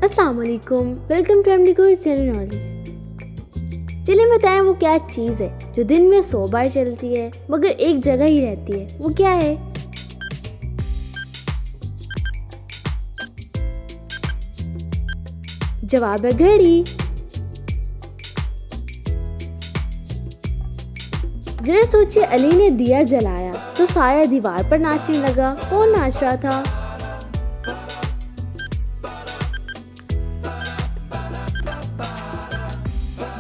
अस्सलाम वालेकुम, welcome to MD कोई चैनल नॉलेज। चलिए बताएं वो क्या चीज़ है जो दिन में 100 बार चलती है मगर एक जगह ही रहती है, वो क्या है? जवाब है घड़ी। जरा सोचिए, अली ने दिया जलाया तो साया दीवार पर नाचने लगा। कौन नाच रहा था?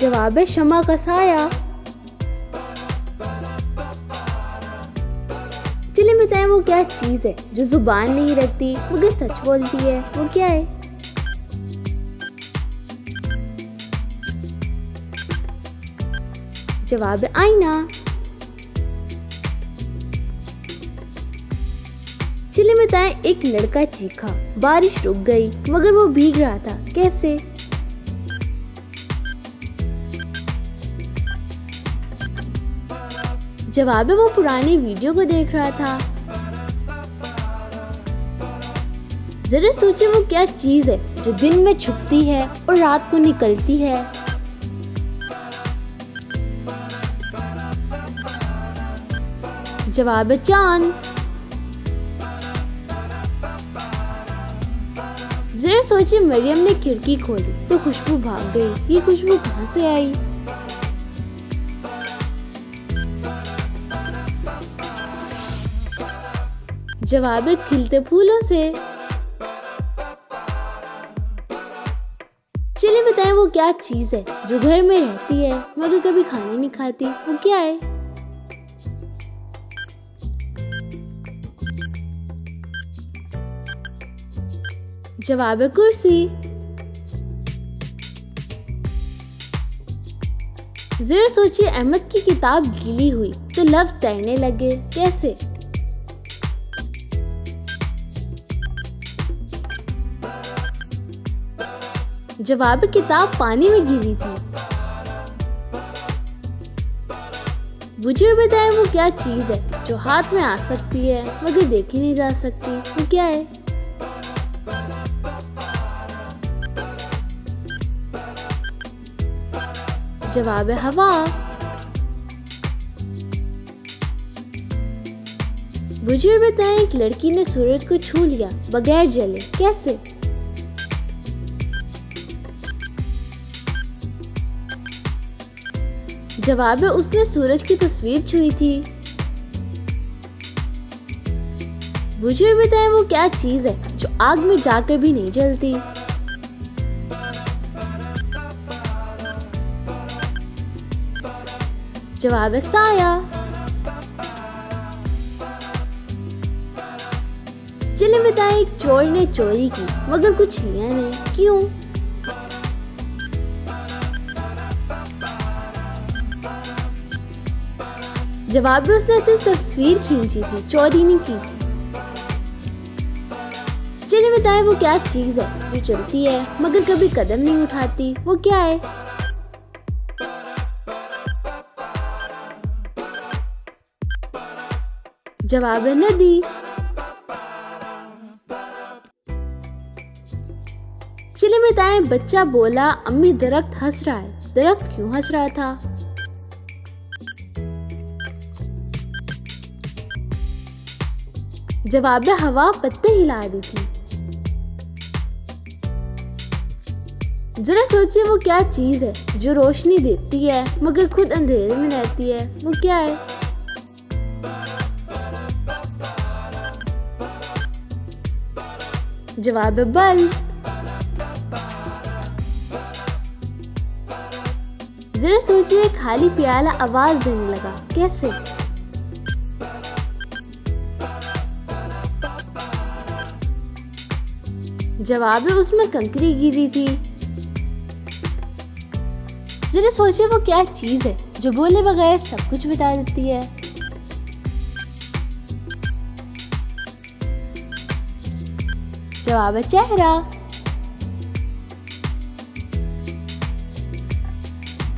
जवाब है शमा का साया। चलिए बताएं वो क्या चीज है जो जुबान नहीं रखती मगर सच बोलती है, वो क्या है? जवाब है आईना। चलिए बताएं एक लड़का चीखा, बारिश रुक गई मगर वो भीग रहा था, कैसे? जवाब है वो पुरानी वीडियो को देख रहा था। जरा सोचिए वो क्या चीज है जो दिन में छुपती है और रात को निकलती है? जवाब है चांद। जरा सोचिए मरियम ने खिड़की खोली तो खुशबू भाग गई, ये खुशबू कहाँ से आई? जवाब है खिलते फूलों से। चलिए बताएं वो क्या चीज है जो घर में रहती है मगर कभी खाना नहीं खाती, वो क्या है? जवाब है कुर्सी। जरा सोचिए अहमद की किताब गीली हुई तो लफ्ज तैरने लगे, कैसे? जवाब है किताब पानी में गिरी थी। मुझे बताएं वो क्या चीज है जो हाथ में आ सकती है मगर देखी नहीं जा सकती, वो क्या है? जवाब है हवा। मुझे बताएं एक लड़की ने सूरज को छू लिया बगैर जले, कैसे? जवाब है उसने सूरज की तस्वीर छुई थी। मुझे बताएं वो क्या चीज है जो आग में जाकर भी नहीं जलती? जवाब है साया। चलिए बताएं एक चोर ने चोरी की मगर कुछ लिया नहीं, क्यों? जवाब में उसने सिर्फ तस्वीर खींची थी, चोरी नहीं की थी। चलिए बताएं वो क्या चीज है जो चलती है मगर कभी कदम नहीं उठाती, वो क्या है? जवाब है नदी। चलिए बताएं बच्चा बोला अम्मी दरख्त हंस रहा है, दरख्त क्यों हंस रहा था? जवाब है हवा पत्ते हिला रही थी। जरा सोचिए वो क्या चीज है जो रोशनी देती है मगर खुद अंधेरे में रहती है, वो क्या है? जवाब है बल्ब। जरा सोचिए खाली प्याला आवाज देने लगा, कैसे? जवाब है उसमें कंकरी गिरी थी। जरा सोचिए वो क्या चीज है जो बोले बगैर सब कुछ बता देती है? जवाब है चेहरा।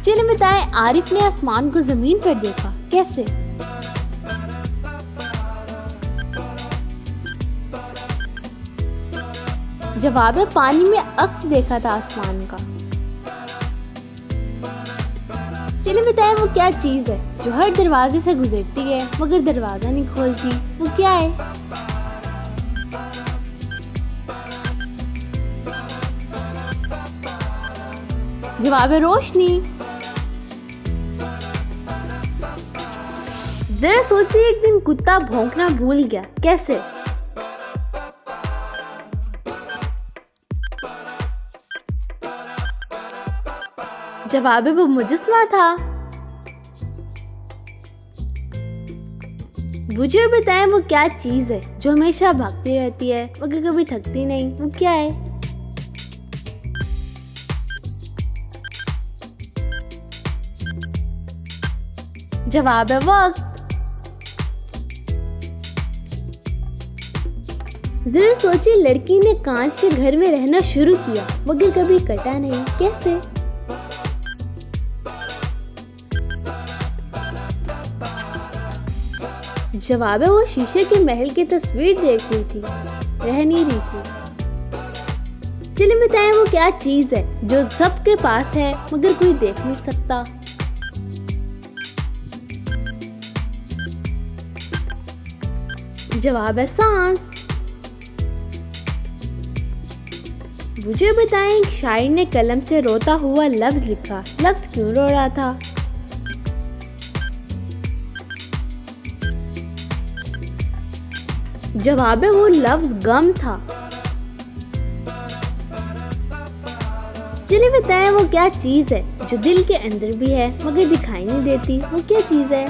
चलिए बताएं आरिफ ने आसमान को जमीन पर देखा, कैसे? जवाब है पानी में अक्स देखा था आसमान का। चलिए बताएं वो क्या चीज है जो हर दरवाजे से गुजरती है मगर दरवाजा नहीं खोलती, वो क्या है? जवाब है रोशनी। जरा सोचिए, एक दिन कुत्ता भौंकना भूल गया, कैसे? जवाब है वो मुजस्समा था। मुझे बताएं वो क्या चीज है जो हमेशा भागती रहती है मगर कभी थकती नहीं, वो क्या है? जवाब है वक्त। जरा सोचिए, लड़की ने कांच के घर में रहना शुरू किया मगर कभी कटा नहीं, कैसे? जवाब है वो शीशे के महल की तस्वीर देख रही थी, रह नहीं रही थी। चलिए बताएं वो क्या चीज है जो सबके पास है मगर कोई देख नहीं सकता? जवाब है सांस। मुझे बताएं, एक शायर ने कलम से रोता हुआ लफ्ज लिखा, लफ्ज क्यों रो रहा था? जवाब है वो लफ्ज गम था। चलिए बताएं वो क्या चीज है जो दिल के अंदर भी है मगर दिखाई नहीं देती, वो क्या चीज है?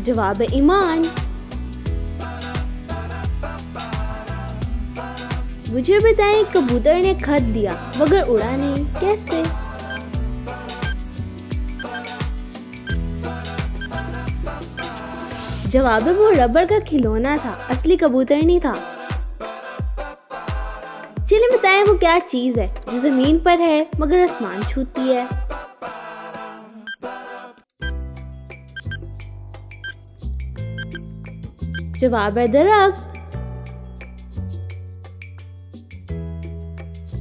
जवाब है ईमान। मुझे बताएं, कबूतर ने खत दिया मगर उड़ा नहीं, कैसे? जवाब है वो रबर का खिलौना था, असली कबूतर नहीं था। चलिए बताएं वो क्या चीज है जो जमीन पर है मगर आसमान छूती है? जवाब है दरख्त।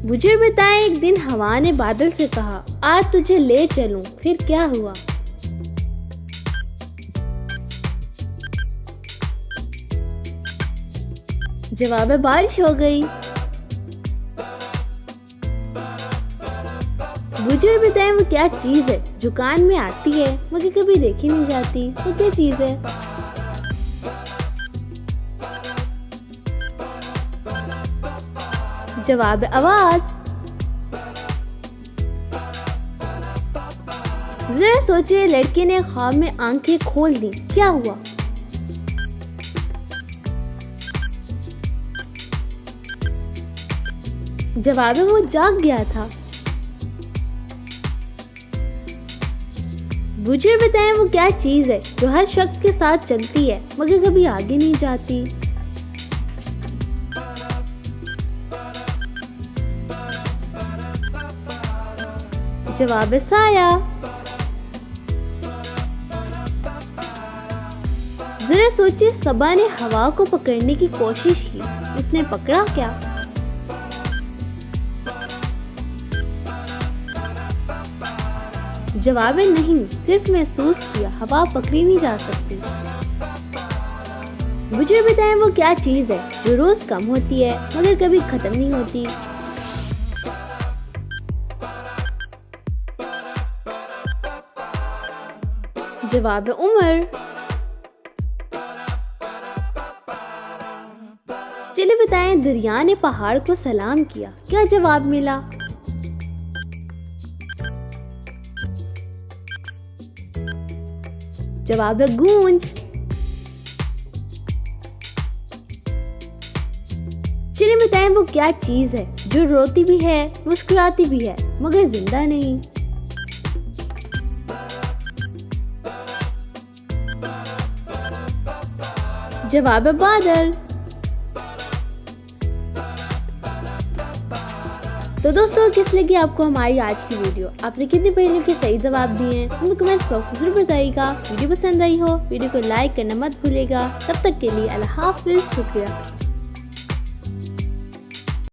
मुझे बताएं, एक दिन हवा ने बादल से कहा, आज तुझे ले चलूं, फिर क्या हुआ? जवाब है बारिश हो गई। मुझे बताएं वो क्या चीज है जो कान में आती है मगर कभी देखी नहीं जाती, वो क्या चीज है? जवाब है आवाज। जरा सोचिए, लड़के ने ख्वाब में आंखें खोल दी, क्या हुआ? जवाब है वो जाग गया था। मुझे बताएं वो क्या चीज है जो हर शख्स के साथ चलती है मगर कभी आगे नहीं जाती? जवाब है साया। जरा सोचिए, सबा ने हवा को पकड़ने की कोशिश की, उसने पकड़ा क्या? जवाब है नहीं, सिर्फ महसूस किया, हवा पकड़ी नहीं जा सकती। मुझे बताएं वो क्या चीज है जो रोज कम होती है मगर कभी खत्म नहीं होती? जवाब है उम्र। चलिए बताएं, दरिया ने पहाड़ को सलाम किया, क्या जवाब मिला? जवाब है गूंज। चलिए बताएं वो क्या चीज है जो रोती भी है, मुस्कुराती भी है मगर जिंदा नहीं? जवाब है बादल। तो दोस्तों किस लगी आपको हमारी आज की वीडियो, आपने कितनी पहेलियों के सही जवाब दिए हैं हमें कमेंट्स बॉक्स में जरूर बताइएगा। वीडियो पसंद आई हो वीडियो को लाइक करना मत भूलिएगा। तब तक के लिए अल्लाह हाफिज, शुक्रिया।